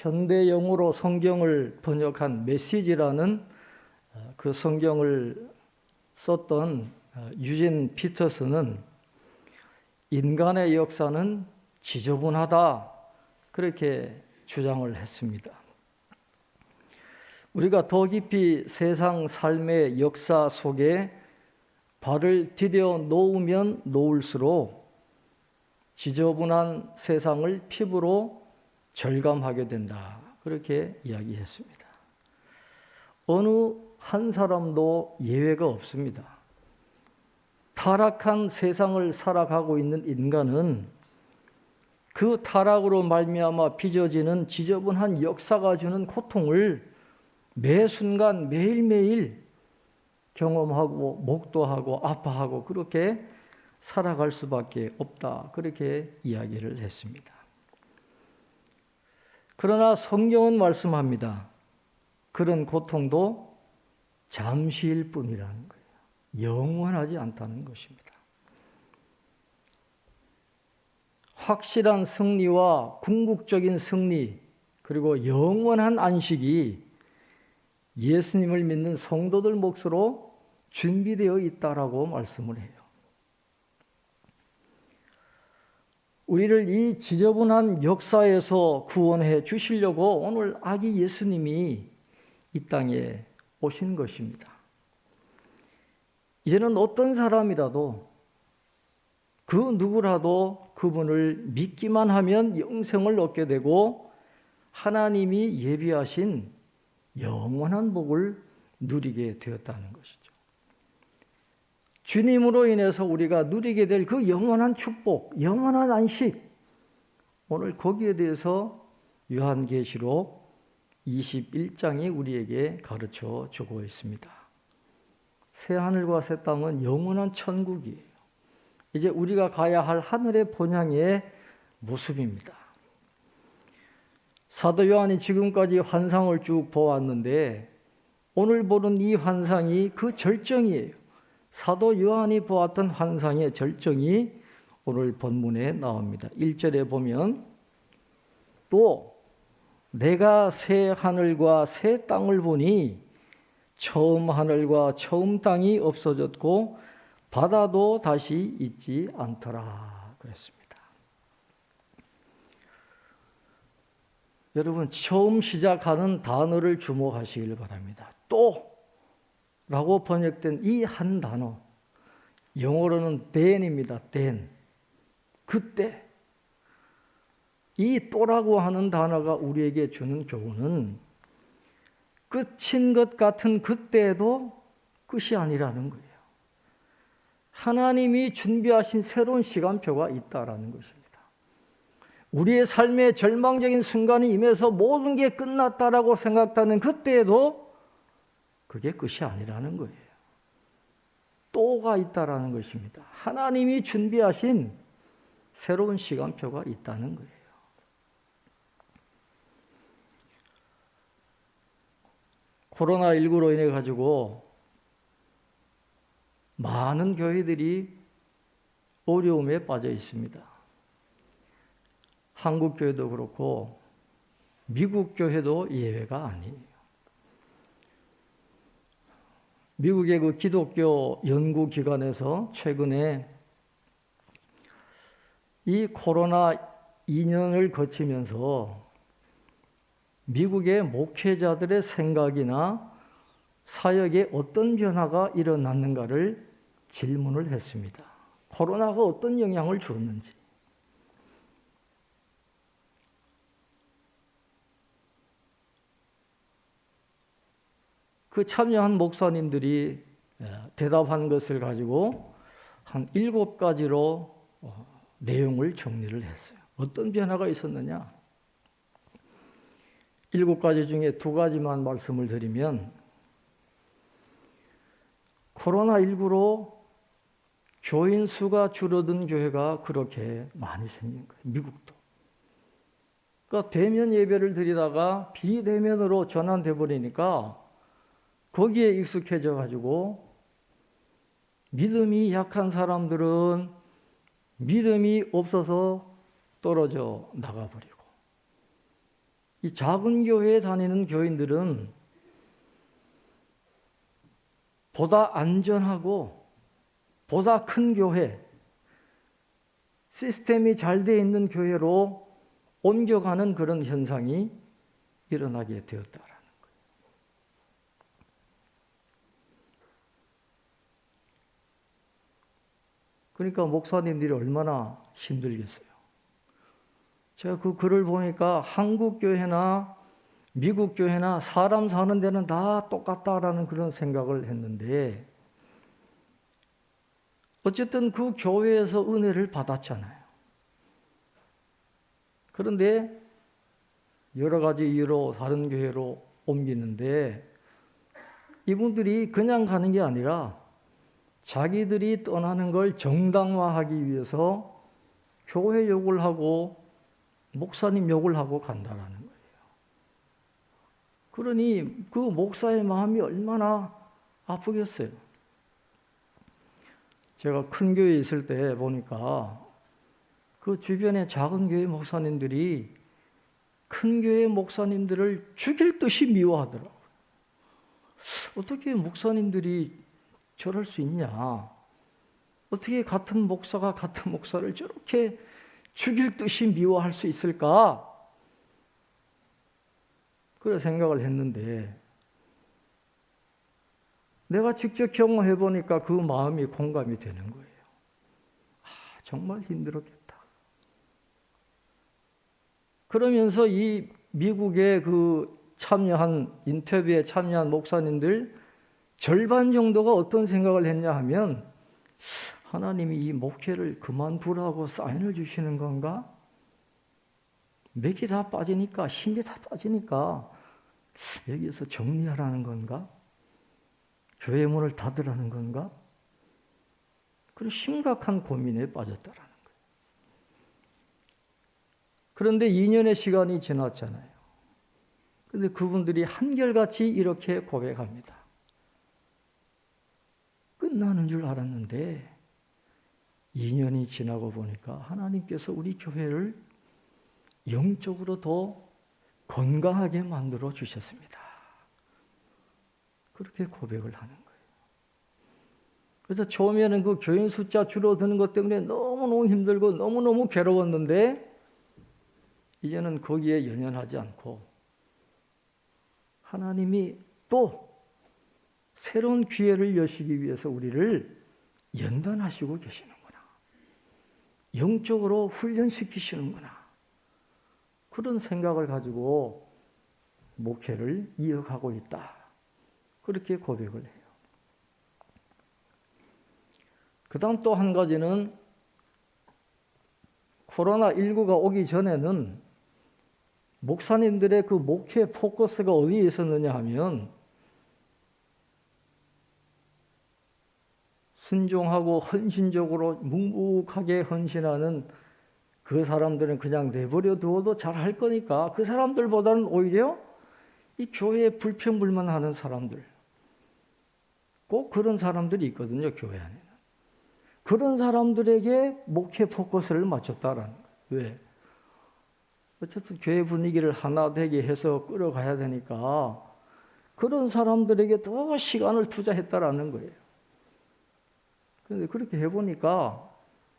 현대영어로 성경을 번역한 메시지라는 그 성경을 썼던 유진 피터스는 인간의 역사는 지저분하다 그렇게 주장을 했습니다. 우리가 더 깊이 세상 삶의 역사 속에 발을 디뎌 놓으면 놓을수록 지저분한 세상을 피부로 절감하게 된다 그렇게 이야기했습니다. 어느 한 사람도 예외가 없습니다. 타락한 세상을 살아가고 있는 인간은 그 타락으로 말미암아 빚어지는 지저분한 역사가 주는 고통을 매 순간 매일매일 경험하고 목도하고 아파하고 그렇게 살아갈 수밖에 없다 그렇게 이야기를 했습니다. 그러나 성경은 말씀합니다. 그런 고통도 잠시일 뿐이라는 거예요. 영원하지 않다는 것입니다. 확실한 승리와 궁극적인 승리 그리고 영원한 안식이 예수님을 믿는 성도들 몫으로 준비되어 있다라고 말씀을 해요. 우리를 이 지저분한 역사에서 구원해 주시려고 오늘 아기 예수님이 이 땅에 오신 것입니다. 이제는 어떤 사람이라도 그 누구라도 그분을 믿기만 하면 영생을 얻게 되고 하나님이 예비하신 영원한 복을 누리게 되었다는 것이죠. 주님으로 인해서 우리가 누리게 될 그 영원한 축복, 영원한 안식, 오늘 거기에 대해서 요한계시록 21장이 우리에게 가르쳐 주고 있습니다. 새 하늘과 새 땅은 영원한 천국이에요. 이제 우리가 가야 할 하늘의 본향의 모습입니다. 사도 요한이 지금까지 환상을 쭉 보았는데 오늘 보는 이 환상이 그 절정이에요. 사도 요한이 보았던 환상의 절정이 오늘 본문에 나옵니다. 1절에 보면 또 내가 새 하늘과 새 땅을 보니 처음 하늘과 처음 땅이 없어졌고 바다도 다시 있지 않더라 그랬습니다. 여러분 처음 시작하는 단어를 주목하시길 바랍니다. 또 라고 번역된 이 한 단어 영어로는 then입니다. then 그때 이 또라고 하는 단어가 우리에게 주는 교훈은 끝인 것 같은 그때도 끝이 아니라는 거예요. 하나님이 준비하신 새로운 시간표가 있다라는 것입니다. 우리의 삶의 절망적인 순간이 임해서 모든 게 끝났다라고 생각하는 그때에도 그게 끝이 아니라는 거예요. 또가 있다라는 것입니다. 하나님이 준비하신 새로운 시간표가 있다는 거예요. 코로나19로 인해 가지고 많은 교회들이 어려움에 빠져 있습니다. 한국 교회도 그렇고 미국 교회도 예외가 아니에요. 미국의 그 기독교 연구기관에서 최근에 이 코로나 2년을 거치면서 미국의 목회자들의 생각이나 사역에 어떤 변화가 일어났는가를 질문을 했습니다. 코로나가 어떤 영향을 주었는지. 그 참여한 목사님들이 대답한 것을 가지고 한 7가지로 내용을 정리를 했어요. 어떤 변화가 있었느냐? 7가지 중에 2가지만 말씀을 드리면 코로나19로 교인 수가 줄어든 교회가 그렇게 많이 생긴 거예요. 미국도. 그러니까 대면 예배를 드리다가 비대면으로 전환돼 버리니까 거기에 익숙해져 가지고 믿음이 약한 사람들은 믿음이 없어서 떨어져 나가버리고 이 작은 교회에 다니는 교인들은 보다 안전하고 보다 큰 교회, 시스템이 잘 되어 있는 교회로 옮겨가는 그런 현상이 일어나게 되었다라는 거예요. 그러니까 목사님들이 얼마나 힘들겠어요. 제가 그 글을 보니까 한국 교회나 미국 교회나 사람 사는 데는 다 똑같다라는 그런 생각을 했는데, 어쨌든 그 교회에서 은혜를 받았잖아요. 그런데 여러 가지 이유로 다른 교회로 옮기는데, 이분들이 그냥 가는 게 아니라 자기들이 떠나는 걸 정당화하기 위해서 교회 욕을 하고 목사님 욕을 하고 간다라는 거예요. 그러니 그 목사의 마음이 얼마나 아프겠어요. 제가 큰 교회에 있을 때 보니까 그 주변의 작은 교회 목사님들이 큰 교회 목사님들을 죽일 듯이 미워하더라고요. 어떻게 목사님들이 저럴 수 있냐? 어떻게 같은 목사가 같은 목사를 저렇게 죽일 듯이 미워할 수 있을까? 그런 생각을 했는데, 내가 직접 경험해 보니까 그 마음이 공감이 되는 거예요. 정말 힘들었겠다. 그러면서 이 미국의 그 인터뷰에 참여한 목사님들 절반 정도가 어떤 생각을 했냐 하면, 하나님이 이 목회를 그만두라고 사인을 주시는 건가? 맥이 다 빠지니까, 힘이 다 빠지니까 여기서 정리하라는 건가? 교회 문을 닫으라는 건가? 그런 심각한 고민에 빠졌다라는 거예요. 그런데 2년의 시간이 지났잖아요. 그런데 그분들이 한결같이 이렇게 고백합니다. 끝나는 줄 알았는데 2년이 지나고 보니까 하나님께서 우리 교회를 영적으로 더 건강하게 만들어 주셨습니다. 그렇게 고백을 하는 거예요. 그래서 처음에는 그 교인 숫자 줄어드는 것 때문에 너무너무 힘들고 너무너무 괴로웠는데, 이제는 거기에 연연하지 않고 하나님이 또 새로운 기회를 여시기 위해서 우리를 연단하시고 계시는구나. 영적으로 훈련시키시는구나. 그런 생각을 가지고 목회를 이어가고 있다. 그렇게 고백을 해요. 그 다음 또 한 가지는, 코로나19가 오기 전에는 목사님들의 그 목회 포커스가 어디에 있었느냐 하면, 순종하고 헌신적으로 묵묵하게 헌신하는 그 사람들은 그냥 내버려 두어도 잘할 거니까, 그 사람들보다는 오히려 이 교회에 불평불만하는 사람들, 꼭 그런 사람들이 있거든요, 교회 안에는. 그런 사람들에게 목회 포커스를 맞췄다라는 거예요. 왜? 어쨌든 교회 분위기를 하나 되게 해서 끌어가야 되니까 그런 사람들에게 더 시간을 투자했다라는 거예요. 그런데 그렇게 해보니까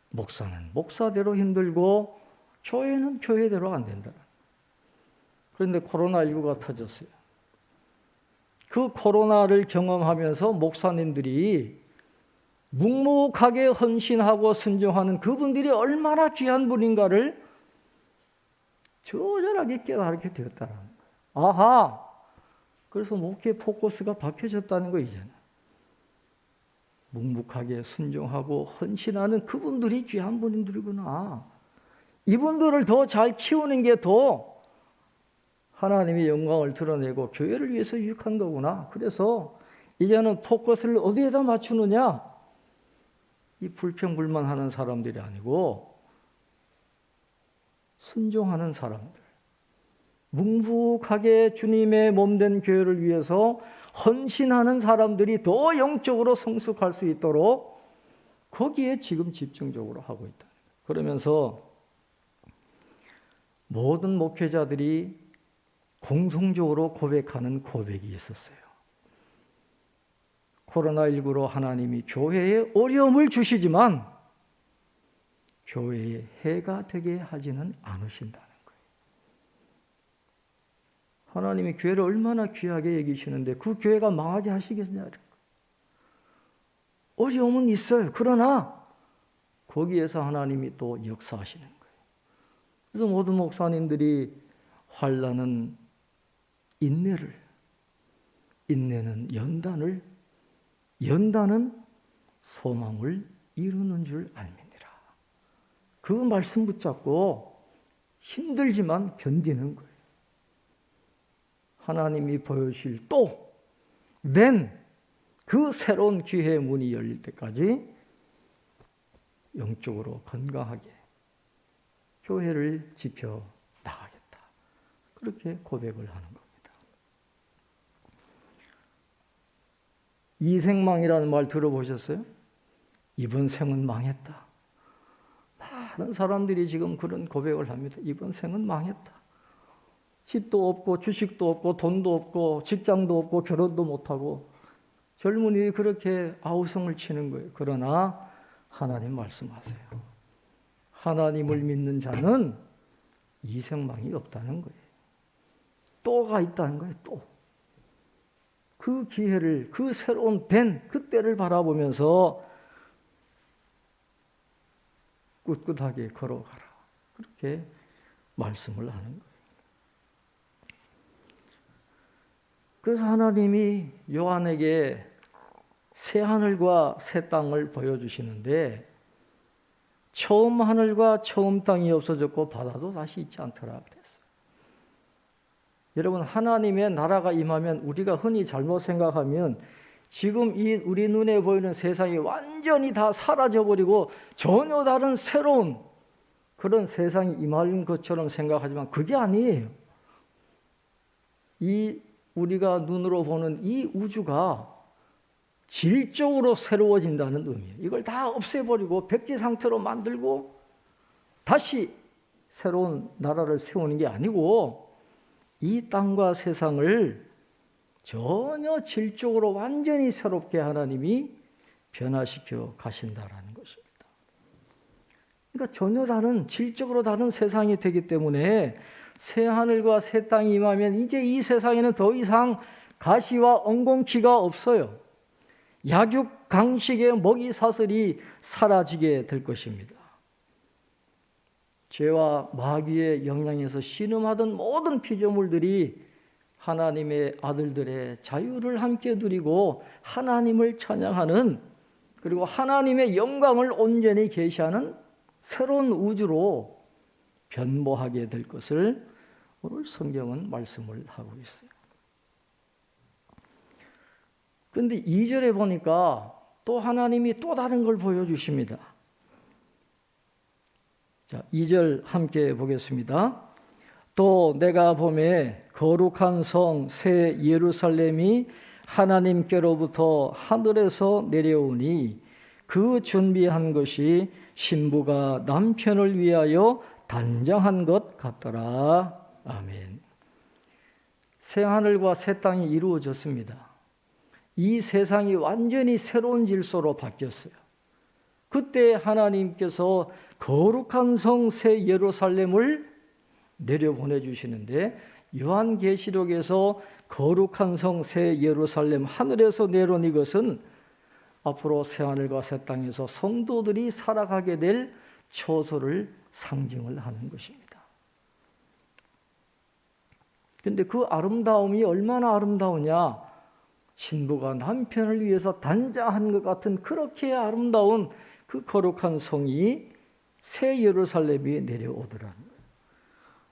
목사는 목사대로 힘들고 교회는 교회대로 안 된다. 그런데 코로나19가 터졌어요. 그 코로나를 경험하면서 목사님들이 묵묵하게 헌신하고 순종하는 그분들이 얼마나 귀한 분인가를 조절하게 깨닫게 되었다는 거예요. 아하! 그래서 목회 포커스가 바뀌어졌다는 거 이제는. 묵묵하게 순종하고 헌신하는 그분들이 귀한 분들이구나. 이분들을 더 잘 키우는 게 더 하나님의 영광을 드러내고 교회를 위해서 유익한 거구나. 그래서 이제는 포커스를 어디에다 맞추느냐? 이 불평불만하는 사람들이 아니고 순종하는 사람들, 묵묵하게 주님의 몸된 교회를 위해서 헌신하는 사람들이 더 영적으로 성숙할 수 있도록 거기에 지금 집중적으로 하고 있다. 그러면서 모든 목회자들이 공통적으로 고백하는 고백이 있었어요. 코로나19로 하나님이 교회에 어려움을 주시지만 교회에 해가 되게 하지는 않으신다는 거예요. 하나님이 교회를 얼마나 귀하게 여기시는데 그 교회가 망하게 하시겠냐는 거예요. 어려움은 있어요. 그러나 거기에서 하나님이 또 역사하시는 거예요. 그래서 모든 목사님들이 환난은 인내를, 인내는 연단을, 연단은 소망을 이루는 줄 알미니라. 그 말씀 붙잡고 힘들지만 견디는 거예요. 하나님이 보여주실 또 그 새로운 기회의 문이 열릴 때까지 영적으로 건강하게 교회를 지켜 나가겠다. 그렇게 고백을 하는 겁니다. 이생망이라는 말 들어보셨어요? 이번 생은 망했다. 많은 사람들이 지금 그런 고백을 합니다. 이번 생은 망했다. 집도 없고 주식도 없고 돈도 없고 직장도 없고 결혼도 못하고 젊은이들이 그렇게 아우성을 치는 거예요. 그러나 하나님 말씀하세요. 하나님을 믿는 자는 이생망이 없다는 거예요. 또가 있다는 거예요. 또. 그 기회를, 그 새로운 그때를 바라보면서 꿋꿋하게 걸어가라. 그렇게 말씀을 하는 거예요. 그래서 하나님이 요한에게 새 하늘과 새 땅을 보여주시는데 처음 하늘과 처음 땅이 없어졌고 바다도 다시 있지 않더라 그랬어요. 여러분, 하나님의 나라가 임하면 우리가 흔히 잘못 생각하면 지금 이 우리 눈에 보이는 세상이 완전히 다 사라져버리고 전혀 다른 새로운 그런 세상이 임하는 것처럼 생각하지만 그게 아니에요. 우리가 눈으로 보는 이 우주가 질적으로 새로워진다는 의미예요. 이걸 다 없애버리고 백지 상태로 만들고 다시 새로운 나라를 세우는 게 아니고 이 땅과 세상을 전혀 질적으로 완전히 새롭게 하나님이 변화시켜 가신다라는 것입니다. 그러니까 전혀 다른 질적으로 다른 세상이 되기 때문에 새 하늘과 새 땅이 임하면 이제 이 세상에는 더 이상 가시와 엉겅퀴가 없어요. 약육 강식의 먹이 사슬이 사라지게 될 것입니다. 죄와 마귀의 영향에서 신음하던 모든 피조물들이 하나님의 아들들의 자유를 함께 누리고 하나님을 찬양하는, 그리고 하나님의 영광을 온전히 계시하는 새로운 우주로 변모하게 될 것을 오늘 성경은 말씀을 하고 있어요. 그런데 2절에 보니까 또 하나님이 또 다른 걸 보여주십니다. 자, 2절 함께 보겠습니다. 또 내가 보매 거룩한 성 새 예루살렘이 하나님께로부터 하늘에서 내려오니 그 준비한 것이 신부가 남편을 위하여 단장한 것 같더라. 아멘. 새 하늘과 새 땅이 이루어졌습니다. 이 세상이 완전히 새로운 질서로 바뀌었어요. 그때 하나님께서 거룩한 성 새 예루살렘을 내려보내 주시는데, 요한계시록에서 거룩한 성 새 예루살렘 하늘에서 내려온 이것은 앞으로 새하늘과 새 땅에서 성도들이 살아가게 될 처소를 상징을 하는 것입니다. 그런데 그 아름다움이 얼마나 아름다우냐, 신부가 남편을 위해서 단장한 것 같은 그렇게 아름다운 그 거룩한 성이 새 예루살렘이 내려오더라는 거예요.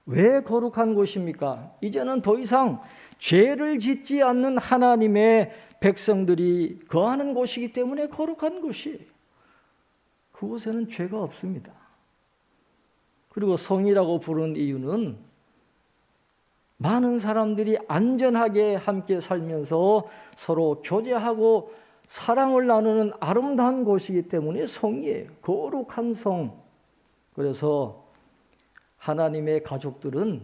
왜 거룩한 곳입니까? 이제는 더 이상 죄를 짓지 않는 하나님의 백성들이 거하는 곳이기 때문에 거룩한 곳이에요. 그곳에는 죄가 없습니다. 그리고 성이라고 부르는 이유는 많은 사람들이 안전하게 함께 살면서 서로 교제하고 사랑을 나누는 아름다운 곳이기 때문에 성이에요. 거룩한 성. 그래서 하나님의 가족들은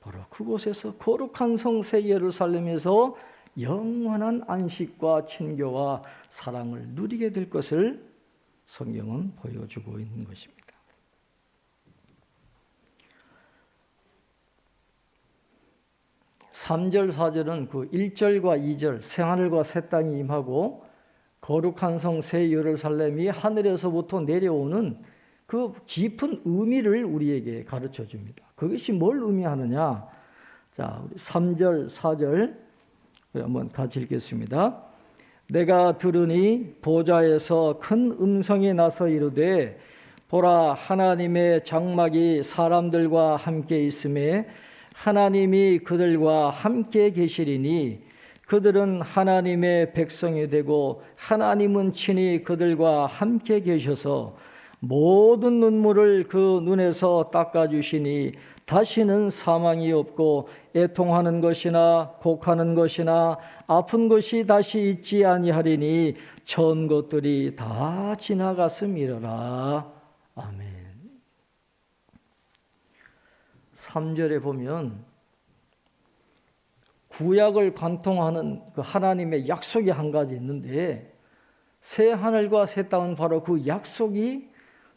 바로 그곳에서 거룩한 성 새 예루살렘에서 영원한 안식과 친교와 사랑을 누리게 될 것을 성경은 보여주고 있는 것입니다. 3절, 4절은 그 1절과 2절 새하늘과 새 땅이 임하고 거룩한 성 새 예루살렘이 하늘에서부터 내려오는 그 깊은 의미를 우리에게 가르쳐 줍니다. 그것이 뭘 의미하느냐? 자, 우리 3절, 4절 한번 같이 읽겠습니다. 내가 들으니 보좌에서 큰 음성이 나서 이르되 보라, 하나님의 장막이 사람들과 함께 있음에 하나님이 그들과 함께 계시리니 그들은 하나님의 백성이 되고 하나님은 친히 그들과 함께 계셔서 모든 눈물을 그 눈에서 닦아주시니 다시는 사망이 없고 애통하는 것이나 곡하는 것이나 아픈 것이 다시 있지 아니하리니 전 것들이 다 지나갔음이로라. 아멘. 3절에 보면 구약을 관통하는 그 하나님의 약속이 한 가지 있는데 새 하늘과 새 땅은 바로 그 약속이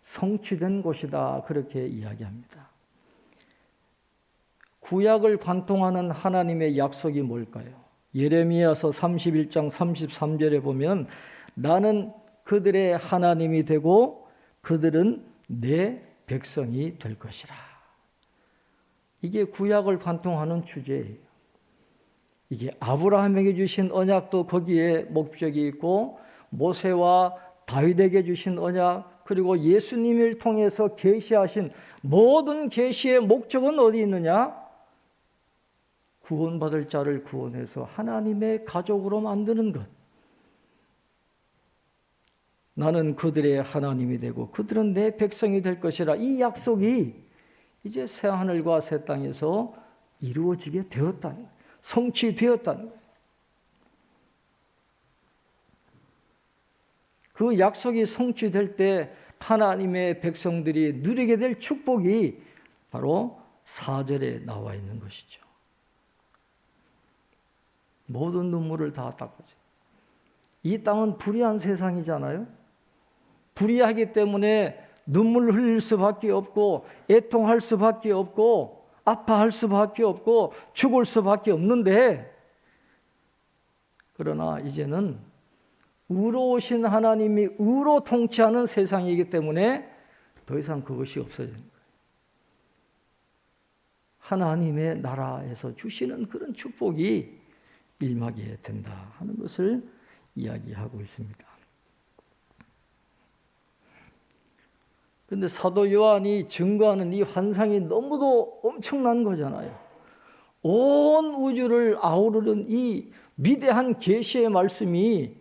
성취된 곳이다, 그렇게 이야기합니다. 구약을 관통하는 하나님의 약속이 뭘까요? 예레미야서 31장 33절에 보면 나는 그들의 하나님이 되고 그들은 내 백성이 될 것이라. 이게 구약을 관통하는 주제예요. 이게 아브라함에게 주신 언약도 거기에 목적이 있고 모세와 다윗에게 주신 언약, 그리고 예수님을 통해서 계시하신 모든 계시의 목적은 어디 있느냐? 구원받을 자를 구원해서 하나님의 가족으로 만드는 것. 나는 그들의 하나님이 되고 그들은 내 백성이 될 것이라. 이 약속이 이제 새 하늘과 새 땅에서 이루어지게 되었다는 거예요. 성취되었다는 거예요. 그 약속이 성취될 때 하나님의 백성들이 누리게 될 축복이 바로 4절에 나와 있는 것이죠. 모든 눈물을 다 닦아줘. 이 땅은 불의한 세상이잖아요. 불의하기 때문에 눈물 흘릴 수밖에 없고 애통할 수밖에 없고 아파할 수밖에 없고 죽을 수밖에 없는데, 그러나 이제는 의로우신 하나님이 의로 통치하는 세상이기 때문에 더 이상 그것이 없어지는 거예요. 하나님의 나라에서 주시는 그런 축복이 임하게 된다 하는 것을 이야기하고 있습니다. 그런데 사도 요한이 증거하는 이 환상이 너무도 엄청난 거잖아요. 온 우주를 아우르는 이 위대한 계시의 말씀이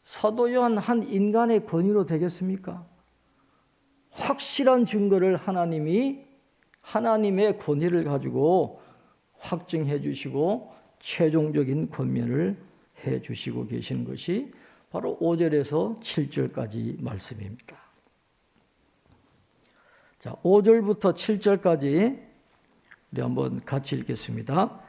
사도 요한 한 인간의 권위로 되겠습니까? 확실한 증거를 하나님이 하나님의 권위를 가지고 확증해 주시고 최종적인 권면을 해 주시고 계시는 것이 바로 5절에서 7절까지 말씀입니다. 자, 5절부터 7절까지 우리 한번 같이 읽겠습니다.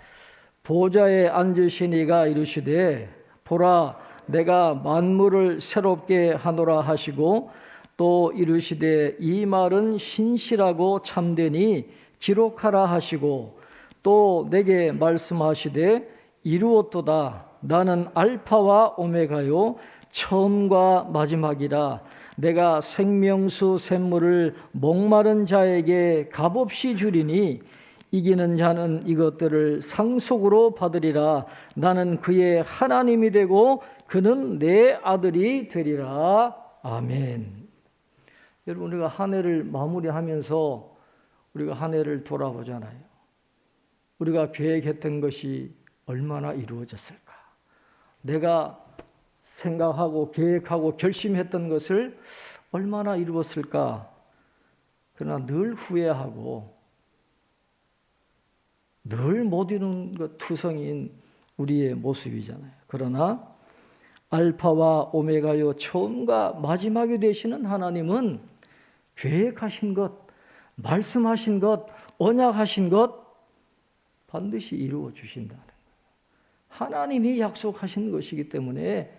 보좌에 앉으신 이가 이르시되 보라, 내가 만물을 새롭게 하노라 하시고 또 이르시되 이 말은 신실하고 참되니 기록하라 하시고 또 내게 말씀하시되 이루었도다. 나는 알파와 오메가요 처음과 마지막이라. 내가 생명수 샘물을 목마른 자에게 값없이 주리니 이기는 자는 이것들을 상속으로 받으리라. 나는 그의 하나님이 되고 그는 내 아들이 되리라. 아멘. 여러분, 우리가 한 해를 마무리하면서 우리가 한 해를 돌아보잖아요. 우리가 계획했던 것이 얼마나 이루어졌을까? 내가 생각하고 계획하고 결심했던 것을 얼마나 이루었을까? 그러나 늘 후회하고 늘 못 이루는 것 투성인 우리의 모습이잖아요. 그러나 알파와 오메가요 처음과 마지막이 되시는 하나님은 계획하신 것, 말씀하신 것, 언약하신 것 반드시 이루어 주신다는 거예요. 하나님이 약속하신 것이기 때문에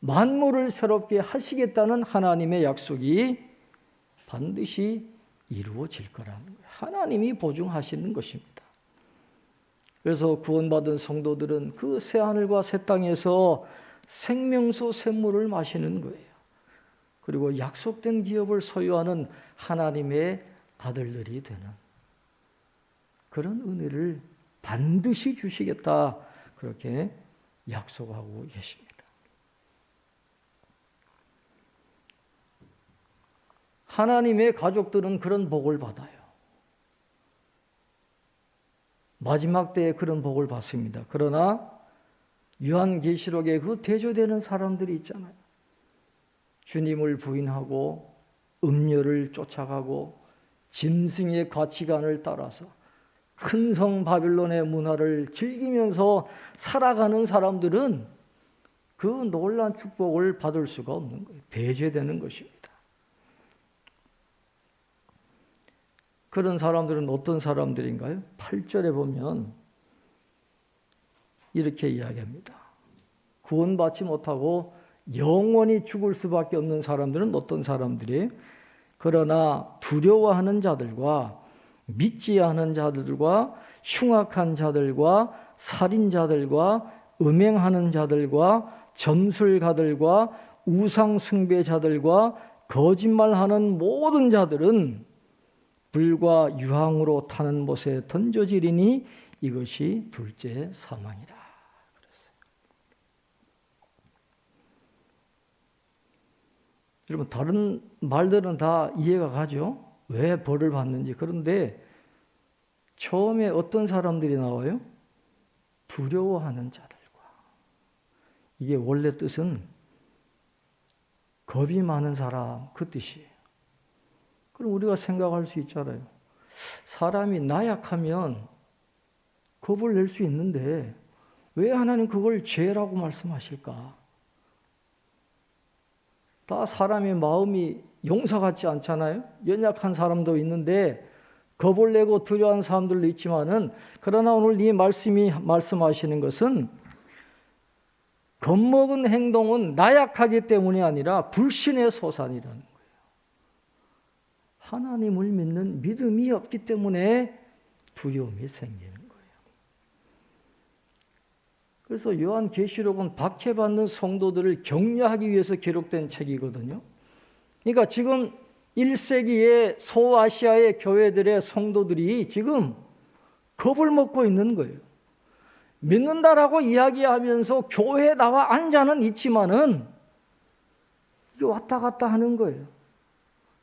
만물을 새롭게 하시겠다는 하나님의 약속이 반드시 이루어질 거라는 거예요. 하나님이 보증하시는 것입니다. 그래서 구원받은 성도들은 그 새하늘과 새 땅에서 생명수 샘물을 마시는 거예요. 그리고 약속된 기업을 소유하는 하나님의 아들들이 되는 그런 은혜를 반드시 주시겠다, 그렇게 약속하고 계십니다. 하나님의 가족들은 그런 복을 받아요. 마지막 때에 그런 복을 받습니다. 그러나 요한계시록에 그 대조되는 사람들이 있잖아요. 주님을 부인하고 음료를 쫓아가고 짐승의 가치관을 따라서 큰 성 바빌론의 문화를 즐기면서 살아가는 사람들은 그 놀라운 축복을 받을 수가 없는 거예요. 배제되는 것입니다. 그런 사람들은 어떤 사람들인가요? 8절에 보면 이렇게 이야기합니다. 구원받지 못하고 영원히 죽을 수밖에 없는 사람들은 어떤 사람들이? 그러나 두려워하는 자들과 믿지 않은 자들과 흉악한 자들과 살인자들과 음행하는 자들과 점술가들과 우상 숭배자들과 거짓말하는 모든 자들은 불과 유황으로 타는 못에 던져지리니 이것이 둘째 사망이라 그랬어요. 여러분, 다른 말들은 다 이해가 가죠? 왜 벌을 받는지. 그런데 처음에 어떤 사람들이 나와요? 두려워하는 자들과. 이게 원래 뜻은 겁이 많은 사람, 그 뜻이에요. 그럼 우리가 생각할 수 있잖아요. 사람이 나약하면 겁을 낼 수 있는데 왜 하나님 그걸 죄라고 말씀하실까? 다 사람의 마음이 용사 같지 않잖아요. 연약한 사람도 있는데 겁을 내고 두려워하는 사람들도 있지만은, 그러나 오늘 이 말씀이 말씀하시는 것은 겁먹은 행동은 나약하기 때문이 아니라 불신의 소산이라는 거예요. 하나님을 믿는 믿음이 없기 때문에 두려움이 생기는 거예요. 그래서 요한계시록은 박해받는 성도들을 격려하기 위해서 기록된 책이거든요. 그러니까 지금 1세기의 소아시아의 교회들의 성도들이 지금 겁을 먹고 있는 거예요. 믿는다라고 이야기하면서 교회에 나와 앉아는 있지만은 왔다 갔다 하는 거예요.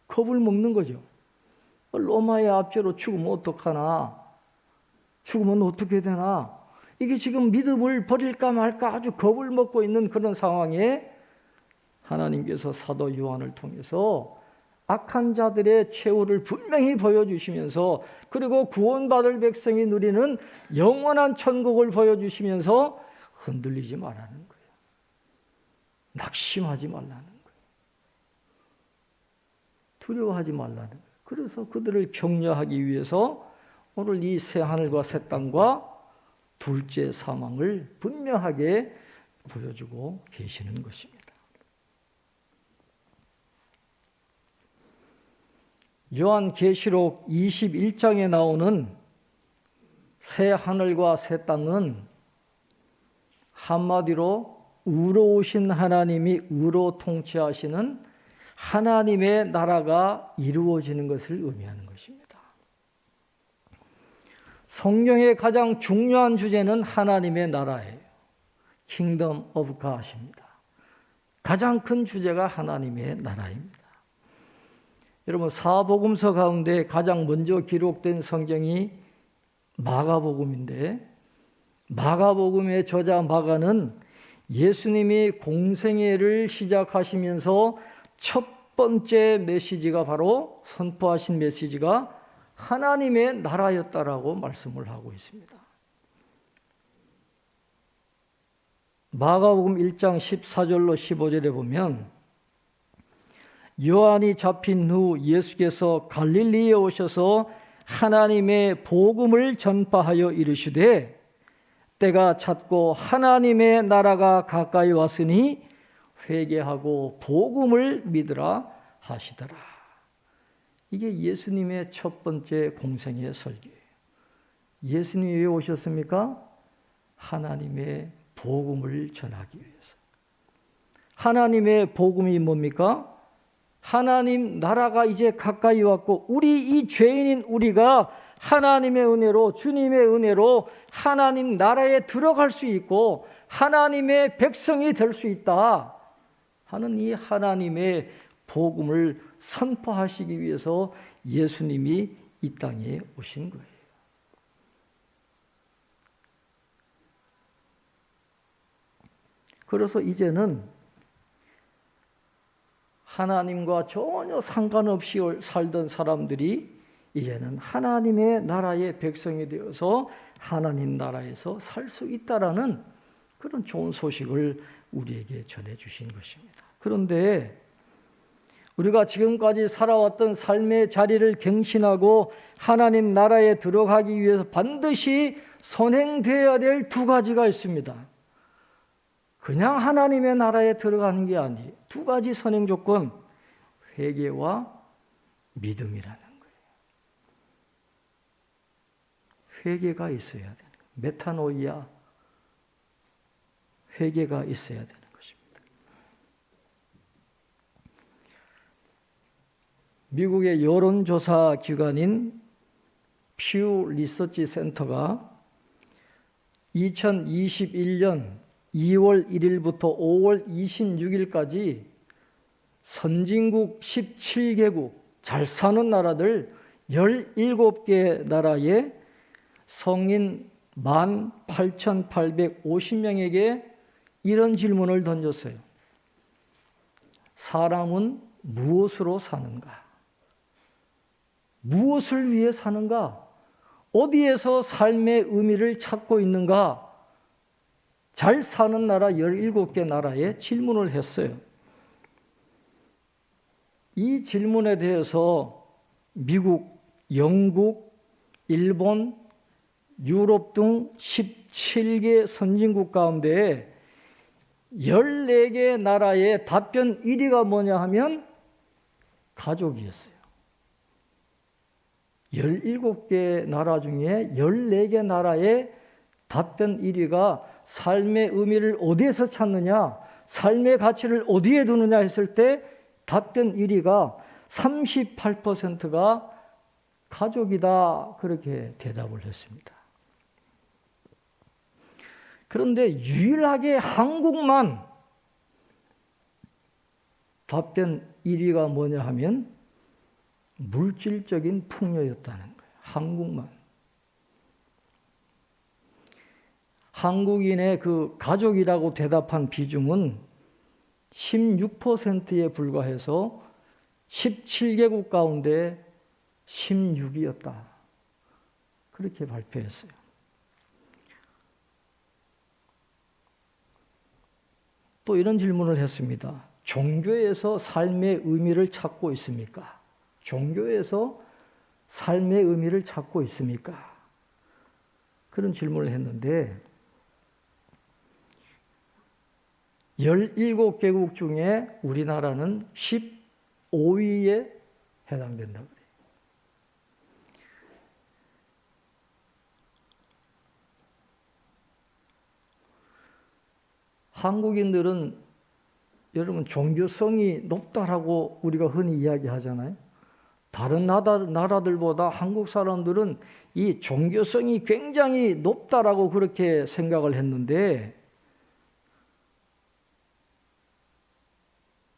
겁을 먹는 거죠. 로마의 압제로 죽으면 어떡하나? 죽으면 어떻게 되나? 이게 지금 믿음을 버릴까 말까 아주 겁을 먹고 있는 그런 상황에 하나님께서 사도 요한을 통해서 악한 자들의 최후를 분명히 보여주시면서, 그리고 구원받을 백성이 누리는 영원한 천국을 보여주시면서 흔들리지 말라는 거예요. 낙심하지 말라는 거예요. 두려워하지 말라는 거예요. 그래서 그들을 격려하기 위해서 오늘 이 새하늘과 새 땅과 둘째 사망을 분명하게 보여주고 계시는 것입니다. 요한계시록 21장에 나오는 새 하늘과 새 땅은 한마디로 의로우신 하나님이 의로 통치하시는 하나님의 나라가 이루어지는 것을 의미하는 것입니다. 성경의 가장 중요한 주제는 하나님의 나라예요. Kingdom of God입니다. 가장 큰 주제가 하나님의 나라입니다. 여러분, 사복음서 가운데 가장 먼저 기록된 성경이 마가복음인데, 마가복음의 저자 마가는 예수님이 공생애를 시작하시면서 첫 번째 메시지가 바로 선포하신 메시지가 하나님의 나라였다라고 말씀을 하고 있습니다. 마가복음 1장 14절로 15절에 보면 요한이 잡힌 후 예수께서 갈릴리에 오셔서 하나님의 복음을 전파하여 이르시되 때가 찼고 하나님의 나라가 가까이 왔으니 회개하고 복음을 믿으라 하시더라. 이게 예수님의 첫 번째 공생의 설교예요. 예수님이 왜 오셨습니까? 하나님의 복음을 전하기 위해서. 하나님의 복음이 뭡니까? 하나님 나라가 이제 가까이 왔고 우리 이 죄인인 우리가 하나님의 은혜로, 주님의 은혜로 하나님 나라에 들어갈 수 있고 하나님의 백성이 될 수 있다 하는 이 하나님의 복음을 선포하시기 위해서 예수님이 이 땅에 오신 거예요. 그래서 이제는 하나님과 전혀 상관없이 살던 사람들이 이제는 하나님의 나라의 백성이 되어서 하나님 나라에서 살 수 있다라는 그런 좋은 소식을 우리에게 전해주신 것입니다. 그런데 우리가 지금까지 살아왔던 삶의 자리를 갱신하고 하나님 나라에 들어가기 위해서 반드시 선행되어야 될 두 가지가 있습니다. 그냥 하나님의 나라에 들어가는 게 아니에요. 두 가지 선행 조건, 회개와 믿음이라는 거예요. 회개가 있어야 되는 거예요. 메타노이아, 회개가 있어야 되는 것입니다. 미국의 여론조사 기관인 퓨 리서치 센터가 2021년 2월 1일부터 5월 26일까지 선진국 17개국, 잘 사는 나라들 17개 나라의 성인 18,850명에게 이런 질문을 던졌어요. 사람은 무엇으로 사는가? 무엇을 위해 사는가? 어디에서 삶의 의미를 찾고 있는가? 잘 사는 나라 17개 나라에 질문을 했어요. 이 질문에 대해서 미국, 영국, 일본, 유럽 등 17개 선진국 가운데 14개 나라의 답변 1위가 뭐냐 하면 가족이었어요. 17개 나라 중에 14개 나라의 답변 1위가 삶의 의미를 어디에서 찾느냐, 삶의 가치를 어디에 두느냐 했을 때 답변 1위가 38%가 가족이다, 그렇게 대답을 했습니다. 그런데 유일하게 한국만 답변 1위가 뭐냐 하면 물질적인 풍요였다는 거예요. 한국만. 한국인의 그 가족이라고 대답한 비중은 16%에 불과해서 17개국 가운데 16이었다. 그렇게 발표했어요. 또 이런 질문을 했습니다. 종교에서 삶의 의미를 찾고 있습니까? 종교에서 삶의 의미를 찾고 있습니까? 그런 질문을 했는데 17개국 중에 우리나라는 15위에 해당된다고 그래요. 한국인들은 여러분 종교성이 높다라고 우리가 흔히 이야기하잖아요. 다른 나라들보다 한국 사람들은 이 종교성이 굉장히 높다라고 그렇게 생각을 했는데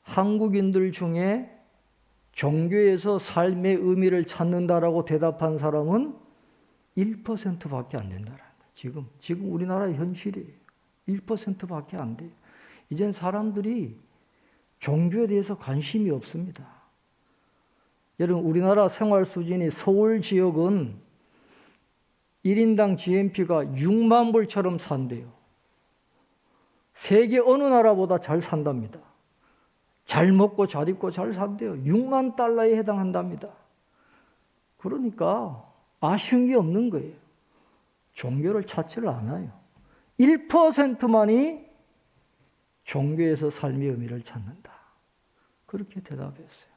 한국인들 중에 종교에서 삶의 의미를 찾는다라고 대답한 사람은 1%밖에 안 된다는 거예요. 지금 우리나라의 현실이에요. 1%밖에 안 돼요. 이젠 사람들이 종교에 대해서 관심이 없습니다. 여러분, 우리나라 생활 수준이 서울 지역은 1인당 GNP가 6만 불처럼 산대요. 세계 어느 나라보다 잘 산답니다. 잘 먹고 잘 입고 잘 산대요. 6만 달러에 해당한답니다. 그러니까 아쉬운 게 없는 거예요. 종교를 찾지를 않아요. 1%만이 종교에서 삶의 의미를 찾는다. 그렇게 대답했어요.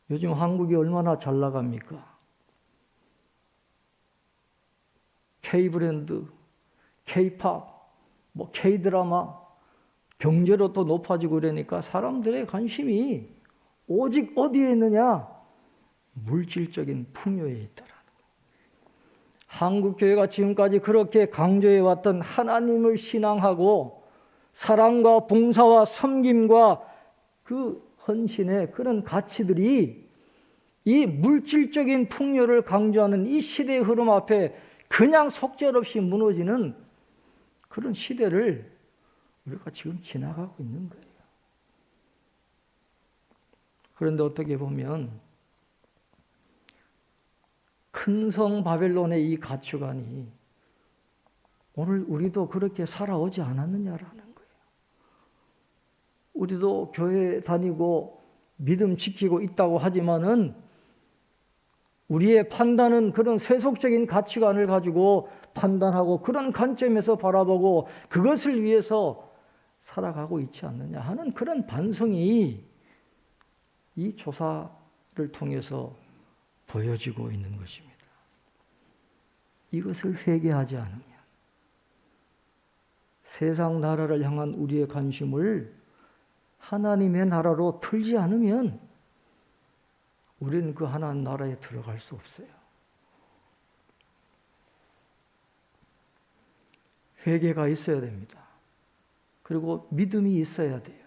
요즘 한국이 얼마나 잘 나갑니까? K브랜드, K팝, K드라마, 경제로 또 높아지고 그러니까 사람들의 관심이 오직 어디에 있느냐? 물질적인 풍요에 있다라는 거예요. 한국교회가 지금까지 그렇게 강조해왔던 하나님을 신앙하고 사랑과 봉사와 섬김과 그 헌신의 그런 가치들이 이 물질적인 풍요를 강조하는 이 시대의 흐름 앞에 그냥 속절없이 무너지는 그런 시대를 우리가 지금 지나가고 있는 거예요. 그런데 어떻게 보면 큰 성 바벨론의 이 가치관이 오늘 우리도 그렇게 살아오지 않았느냐라는 거예요. 우리도 교회 다니고 믿음 지키고 있다고 하지만은 우리의 판단은 그런 세속적인 가치관을 가지고 판단하고 그런 관점에서 바라보고 그것을 위해서 살아가고 있지 않느냐 하는 그런 반성이 이 조사를 통해서 보여지고 있는 것입니다. 이것을 회개하지 않으면 세상 나라를 향한 우리의 관심을 하나님의 나라로 틀지 않으면 우리는 그 하나님 나라에 들어갈 수 없어요. 회개가 있어야 됩니다. 그리고 믿음이 있어야 돼요.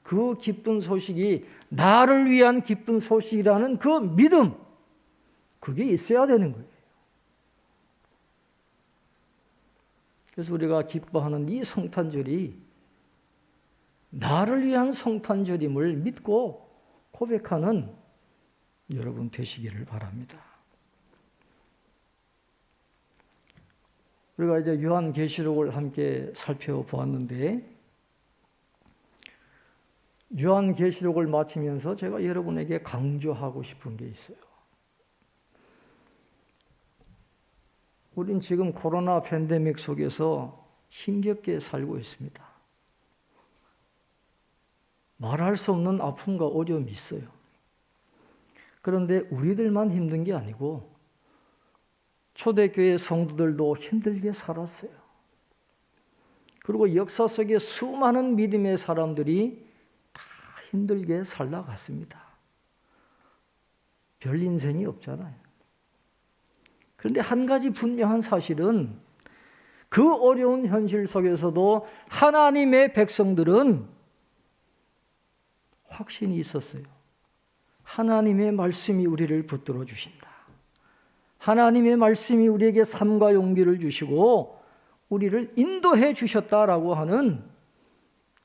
그 기쁜 소식이 나를 위한 기쁜 소식이라는 그 믿음, 그게 있어야 되는 거예요. 그래서 우리가 기뻐하는 이 성탄절이 나를 위한 성탄절임을 믿고 고백하는 여러분 되시기를 바랍니다. 우리가 이제 요한계시록을 함께 살펴보았는데 요한계시록을 마치면서 제가 여러분에게 강조하고 싶은 게 있어요. 우린 지금 코로나 팬데믹 속에서 힘겹게 살고 있습니다. 말할 수 없는 아픔과 어려움이 있어요. 그런데 우리들만 힘든 게 아니고 초대교회 성도들도 힘들게 살았어요. 그리고 역사 속에 수많은 믿음의 사람들이 다 힘들게 살아갔습니다. 별 인생이 없잖아요. 그런데 한 가지 분명한 사실은 그 어려운 현실 속에서도 하나님의 백성들은 확신이 있었어요. 하나님의 말씀이 우리를 붙들어 주신다. 하나님의 말씀이 우리에게 삶과 용기를 주시고 우리를 인도해 주셨다라고 하는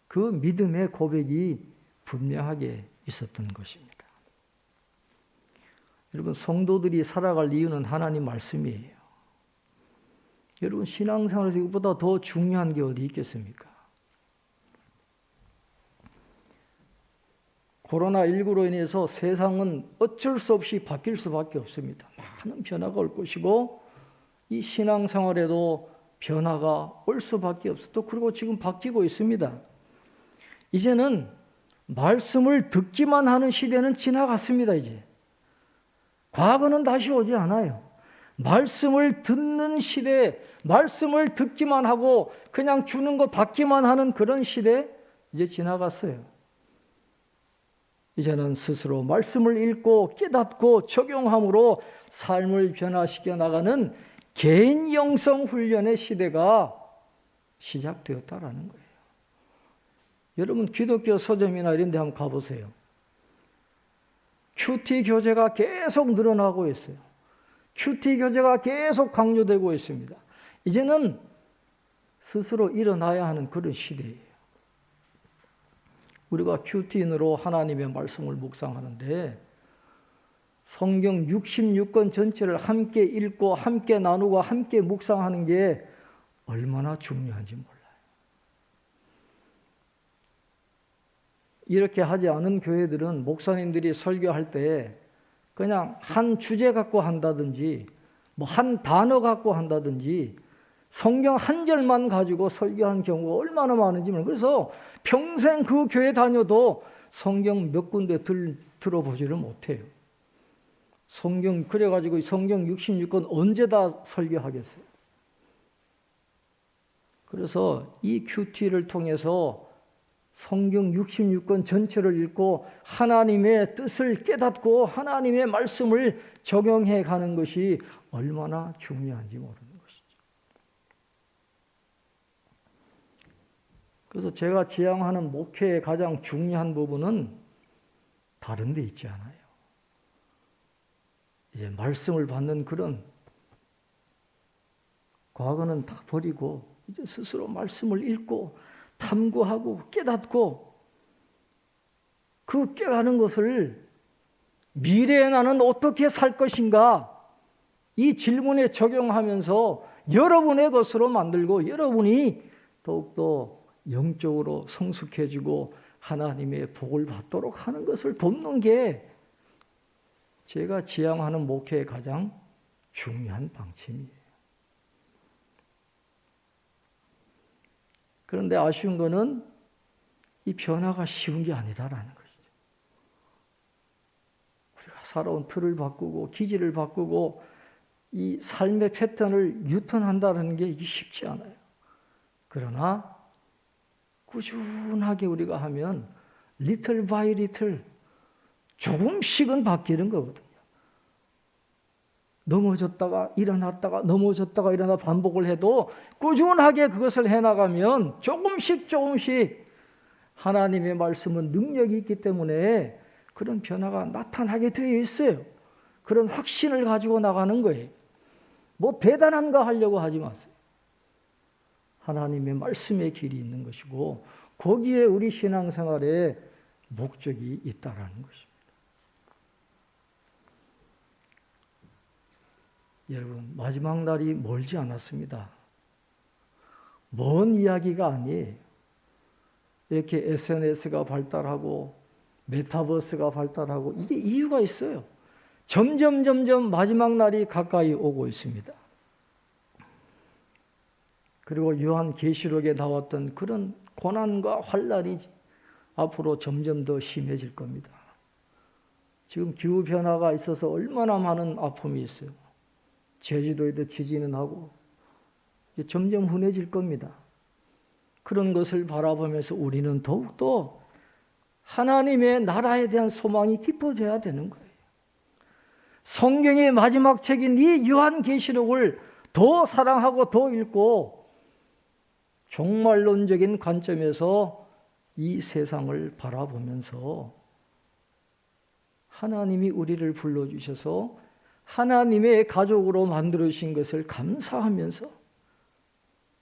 그 믿음의 고백이 분명하게 있었던 것입니다. 여러분, 성도들이 살아갈 이유는 하나님 말씀이에요. 여러분, 신앙생활에서 이것보다 더 중요한 게 어디 있겠습니까? 코로나19로 인해서 세상은 어쩔 수 없이 바뀔 수밖에 없습니다. 많은 변화가 올 것이고 이 신앙생활에도 변화가 올 수밖에 없어. 또 그리고 지금 바뀌고 있습니다. 이제는 말씀을 듣기만 하는 시대는 지나갔습니다. 이제 과거는 다시 오지 않아요. 말씀을 듣는 시대, 말씀을 듣기만 하고 그냥 주는 거 받기만 하는 그런 시대 이제 지나갔어요. 이제는 스스로 말씀을 읽고 깨닫고 적용함으로 삶을 변화시켜 나가는 개인 영성 훈련의 시대가 시작되었다라는 거예요. 여러분, 기독교 서점이나 이런 데 한번 가보세요. 큐티 교재가 계속 늘어나고 있어요. 큐티 교재가 계속 강조되고 있습니다. 이제는 스스로 일어나야 하는 그런 시대예요. 우리가 큐티인으로 하나님의 말씀을 묵상하는데 성경 66권 전체를 함께 읽고 함께 나누고 함께 묵상하는 게 얼마나 중요한지 몰라요. 이렇게 하지 않은 교회들은 목사님들이 설교할 때 그냥 한 주제 갖고 한다든지 뭐 한 단어 갖고 한다든지 성경 한 절만 가지고 설교하는 경우가 얼마나 많은지 몰라요. 그래서 평생 그 교회 다녀도 성경 몇 군데 들어보지를 못해요. 그래가지고 성경 66권 언제 다 설교하겠어요? 그래서 이 큐티를 통해서 성경 66권 전체를 읽고 하나님의 뜻을 깨닫고 하나님의 말씀을 적용해 가는 것이 얼마나 중요한지 모르는 것이죠. 그래서 제가 지향하는 목회의 가장 중요한 부분은 다른 데 있지 않아요. 이제 말씀을 받는 그런 과거는 다 버리고 이제 스스로 말씀을 읽고 탐구하고 깨닫고 그 깨닫는 것을 미래에 나는 어떻게 살 것인가 이 질문에 적용하면서 여러분의 것으로 만들고 여러분이 더욱더 영적으로 성숙해지고 하나님의 복을 받도록 하는 것을 돕는 게 제가 지향하는 목회의 가장 중요한 방침이에요. 그런데 아쉬운 거는 이 변화가 쉬운 게 아니다라는 것이죠. 우리가 살아온 틀을 바꾸고 기질을 바꾸고 이 삶의 패턴을 유턴한다는 게 이게 쉽지 않아요. 그러나 꾸준하게 우리가 하면 little by little 조금씩은 바뀌는 거거든요. 넘어졌다가 일어났다가 넘어졌다가 일어나 반복을 해도 꾸준하게 그것을 해나가면 조금씩 하나님의 말씀은 능력이 있기 때문에 그런 변화가 나타나게 되어 있어요. 그런 확신을 가지고 나가는 거예요. 뭐 대단한 거 하려고 하지 마세요. 하나님의 말씀의 길이 있는 것이고 거기에 우리 신앙생활에 목적이 있다라는 것입니다. 여러분, 마지막 날이 멀지 않았습니다. 먼 이야기가 아니에요. 이렇게 SNS가 발달하고 메타버스가 발달하고 이게 이유가 있어요. 점점 마지막 날이 가까이 오고 있습니다. 그리고 요한계시록에 나왔던 그런 고난과 환난이 앞으로 점점 더 심해질 겁니다. 지금 기후변화가 있어서 얼마나 많은 아픔이 있어요. 제주도에도 지진은 하고 점점 흔해질 겁니다. 그런 것을 바라보면서 우리는 더욱더 하나님의 나라에 대한 소망이 깊어져야 되는 거예요. 성경의 마지막 책인 이 요한계시록을 더 사랑하고 더 읽고 종말론적인 관점에서 이 세상을 바라보면서 하나님이 우리를 불러주셔서 하나님의 가족으로 만들어주신 것을 감사하면서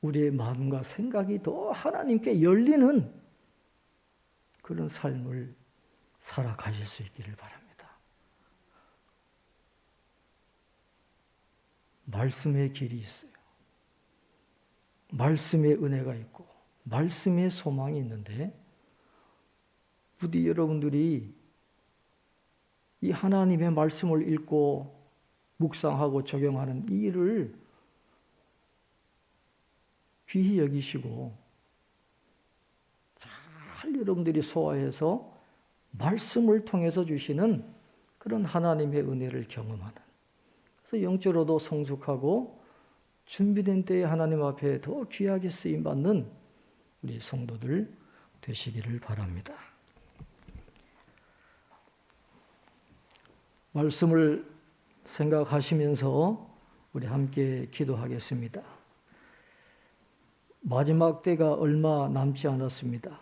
우리의 마음과 생각이 더 하나님께 열리는 그런 삶을 살아가실 수 있기를 바랍니다. 말씀의 길이 있어요. 말씀의 은혜가 있고 말씀의 소망이 있는데 부디 여러분들이 이 하나님의 말씀을 읽고 묵상하고 적용하는 이 일을 귀히 여기시고 잘 여러분들이 소화해서 말씀을 통해서 주시는 그런 하나님의 은혜를 경험하는, 그래서 영적으로도 성숙하고 준비된 때에 하나님 앞에 더 귀하게 쓰임받는 우리 성도들 되시기를 바랍니다. 말씀을 생각하시면서 우리 함께 기도하겠습니다. 마지막 때가 얼마 남지 않았습니다.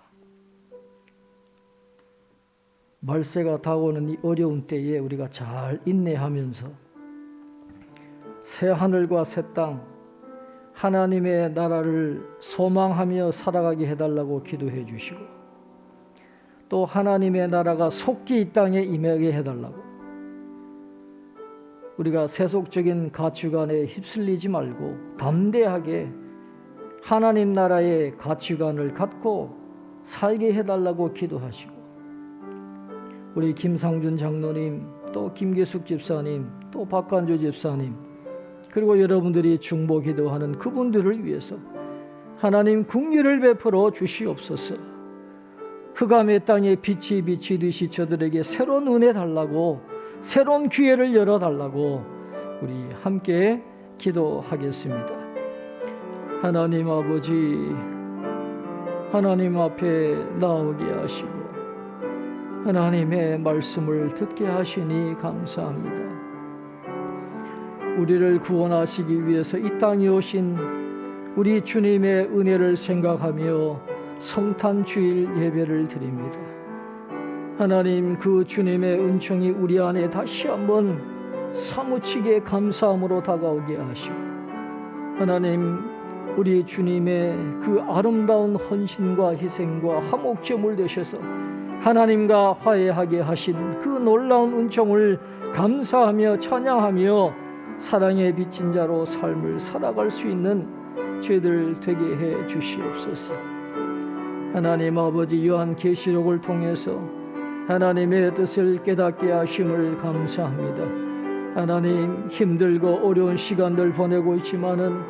말세가 다가오는 이 어려운 때에 우리가 잘 인내하면서 새 하늘과 새 땅, 하나님의 나라를 소망하며 살아가게 해달라고 기도해 주시고 또 하나님의 나라가 속히 이 땅에 임하게 해달라고, 우리가 세속적인 가치관에 휩쓸리지 말고 담대하게 하나님 나라의 가치관을 갖고 살게 해달라고 기도하시고 우리 김상준 장로님, 또 김계숙 집사님, 또 박관주 집사님, 그리고 여러분들이 중보 기도하는 그분들을 위해서 하나님 긍휼을 베풀어 주시옵소서. 흑암의 땅에 빛이 비치듯이 저들에게 새로운 은혜 달라고, 새로운 기회를 열어달라고 우리 함께 기도하겠습니다. 하나님 아버지, 하나님 앞에 나오게 하시고 하나님의 말씀을 듣게 하시니 감사합니다. 우리를 구원하시기 위해서 이 땅에 오신 우리 주님의 은혜를 생각하며 성탄 주일 예배를 드립니다. 하나님, 그 주님의 은총이 우리 안에 다시 한번 사무치게 감사함으로 다가오게 하시고, 하나님, 우리 주님의 그 아름다운 헌신과 희생과 화목제물 되셔서 하나님과 화해하게 하신 그 놀라운 은총을 감사하며 찬양하며 사랑의 빚진 자로 삶을 살아갈 수 있는 죄들 되게 해 주시옵소서. 하나님 아버지, 요한계시록을 통해서 하나님의 뜻을 깨닫게 하심을 감사합니다. 하나님, 힘들고 어려운 시간들 보내고 있지만은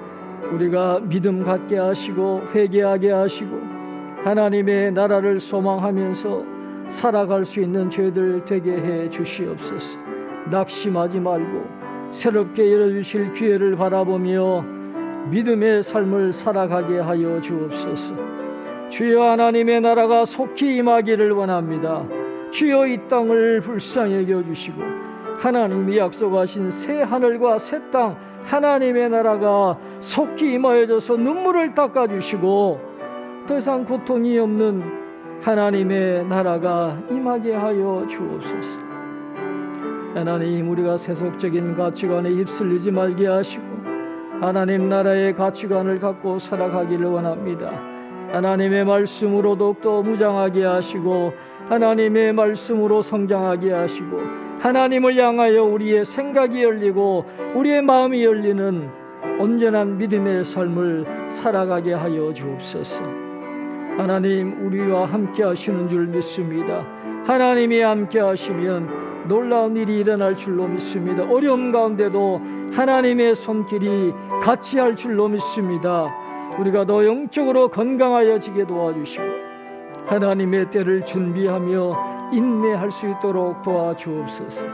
우리가 믿음 갖게 하시고 회개하게 하시고 하나님의 나라를 소망하면서 살아갈 수 있는 죄들 되게 해 주시옵소서. 낙심하지 말고 새롭게 열어주실 기회를 바라보며 믿음의 삶을 살아가게 하여 주옵소서. 주여, 하나님의 나라가 속히 임하기를 원합니다. 주여, 이 땅을 불쌍히 여겨주시고 하나님이 약속하신 새 하늘과 새 땅, 하나님의 나라가 속히 임하여져서 눈물을 닦아주시고 더 이상 고통이 없는 하나님의 나라가 임하게 하여 주옵소서. 하나님, 우리가 세속적인 가치관에 휩쓸리지 말게 하시고 하나님 나라의 가치관을 갖고 살아가기를 원합니다. 하나님의 말씀으로 더욱더 무장하게 하시고 하나님의 말씀으로 성장하게 하시고 하나님을 향하여 우리의 생각이 열리고 우리의 마음이 열리는 온전한 믿음의 삶을 살아가게 하여 주옵소서. 하나님, 우리와 함께 하시는 줄 믿습니다. 하나님이 함께 하시면 놀라운 일이 일어날 줄로 믿습니다. 어려움 가운데도 하나님의 손길이 같이 할 줄로 믿습니다. 우리가 더 영적으로 건강하여지게 도와주시고 하나님의 때를 준비하며 인내할 수 있도록 도와주옵소서.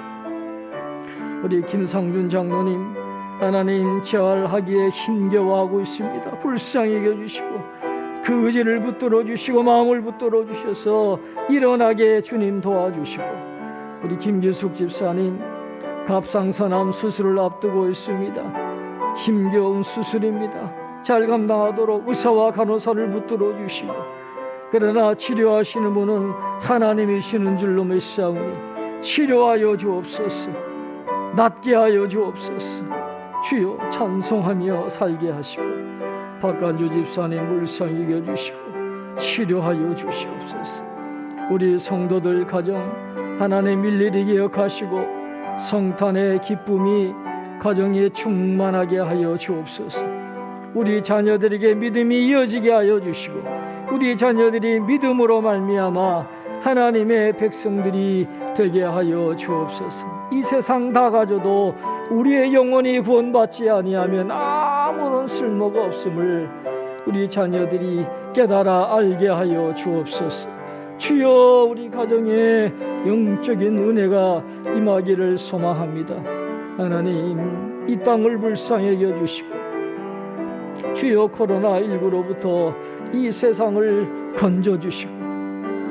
우리 김상준 장로님, 하나님 재활하기에 힘겨워하고 있습니다. 불쌍히 여겨주시고 그 의지를 붙들어 주시고 마음을 붙들어 주셔서 일어나게 주님 도와주시고, 우리 김기숙 집사님 갑상선암 수술을 앞두고 있습니다. 힘겨운 수술입니다. 잘 감당하도록 의사와 간호사를 붙들어 주시고, 그러나 치료하시는 분은 하나님이시는 줄로 믿사오니 치료하여 주옵소서. 낫게 하여 주옵소서. 주여, 찬송하며 살게 하시고 박관주 집사님 물상 이겨주시고 치료하여 주시옵소서. 우리 성도들 가정 하나님 일일이 기억하시고 성탄의 기쁨이 가정에 충만하게 하여 주옵소서. 우리 자녀들에게 믿음이 이어지게 하여 주시고 우리 자녀들이 믿음으로 말미암아 하나님의 백성들이 되게 하여 주옵소서. 이 세상 다 가져도 우리의 영혼이 구원받지 아니하면 아무런 쓸모가 없음을 우리 자녀들이 깨달아 알게 하여 주옵소서. 주여, 우리 가정에 영적인 은혜가 임하기를 소망합니다. 하나님, 이 땅을 불쌍히 여겨주시고 주여, 코로나19로부터 이 세상을 건져주시고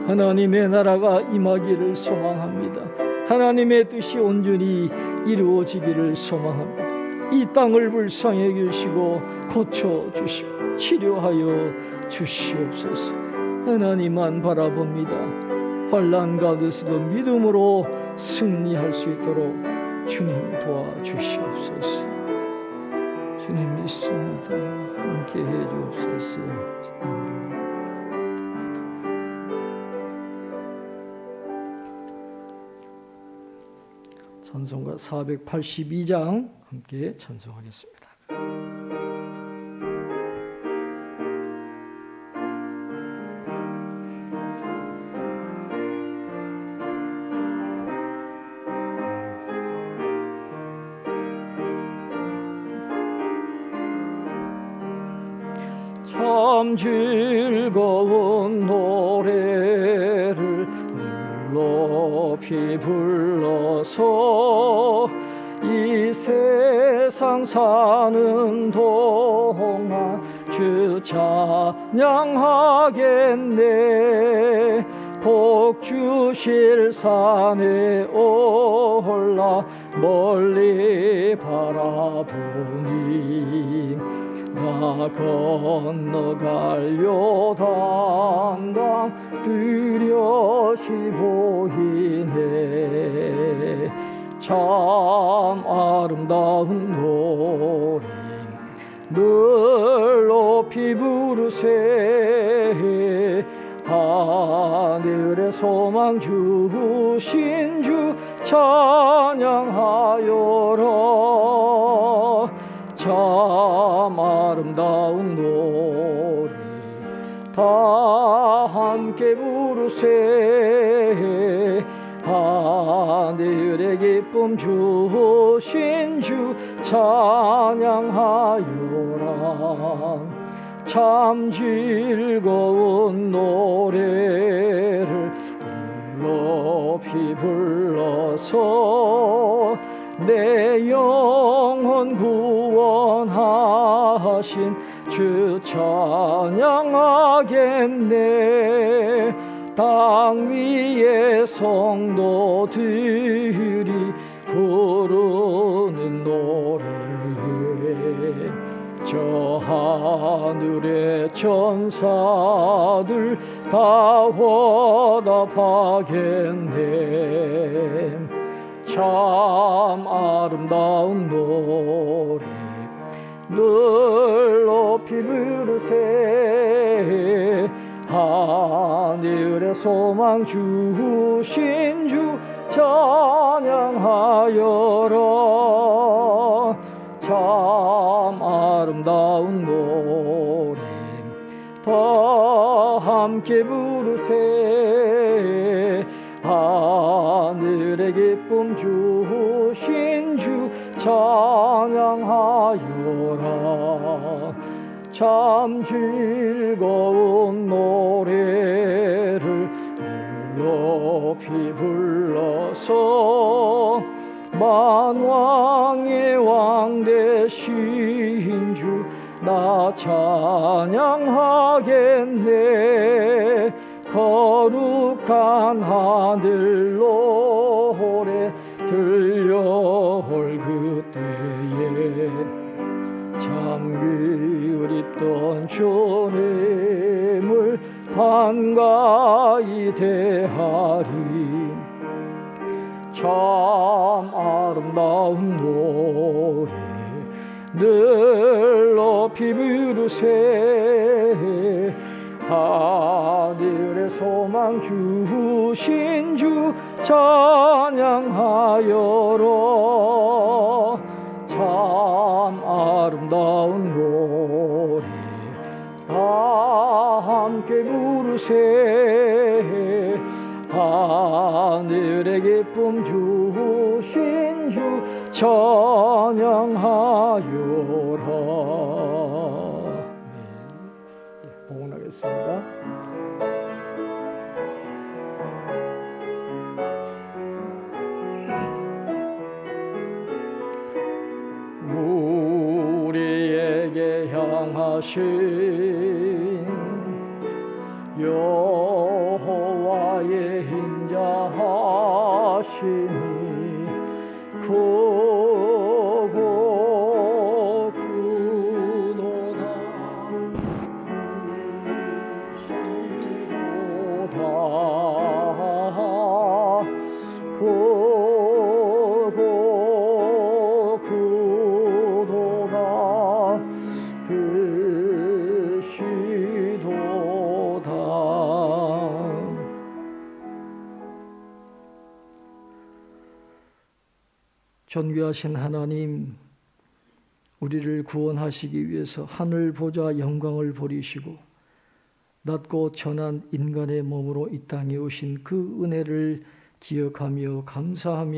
하나님의 나라가 임하기를 소망합니다. 하나님의 뜻이 온전히 이루어지기를 소망합니다. 이 땅을 불쌍히 여기시고 고쳐주시고 치료하여 주시옵소서. 하나님만 바라봅니다. 환난 가운데서도 믿음으로 승리할 수 있도록 주님 도와주시옵소서. 주님 믿습니다. 함께 해주옵소서. 찬송가 482장 함께 찬송하겠습니다. 참 즐거운 노래를 높이 불러서 이 세상 사는 동안 주 찬양하겠네. 복 주실 산에 올라 멀리 바라보니 나 건너갈요 단단 뚜렷이 보이네. 참 아름다운 노래 늘 높이 부르세. 하늘의 소망 주신 주 찬양하여라. 참 아름다운 노래 다 함께 부르세. 하늘의 기쁨 주신 주 찬양하여라. 참 즐거운 노래를 높이 불러서 내 영혼 구원하신 주 찬양하겠네. 땅 위의 성도들이 부르는 노래 저 하늘의 천사들 다 화답하겠네. 참 아름다운 노래 늘 높이 부르세. 하늘의 소망 주신 주 찬양하여라. 참 아름다운 노래 다 함께 부르세. 하늘의 기쁨 주신 주 찬양하여라. 참 즐거운 노래를 높이 불러서 만왕의 왕 되신 주 나 찬양하겠네. 거룩한 하늘 노래 들려올 그때에 참 그립던 주님을 반가이 대하리. 참 아름다운 노래 늘 높이 부르세. 하늘의 소망 주신 주 찬양하여라. 참 아름다운 노래 다 함께 부르세. 하늘의 기쁨 주신 주 찬양하여라. 봉헌하겠습니다. 우리에게 향하신 여호와의 인자하시니 크고 크도다. 크고 크도다. 크시도다. 존귀하신 하나님, 우리를 구원하시기 위해서 하늘 보좌 영광을 버리시고 낮고 천한 인간의 몸으로 이 땅에 오신 그 은혜를 기억하며 감사하며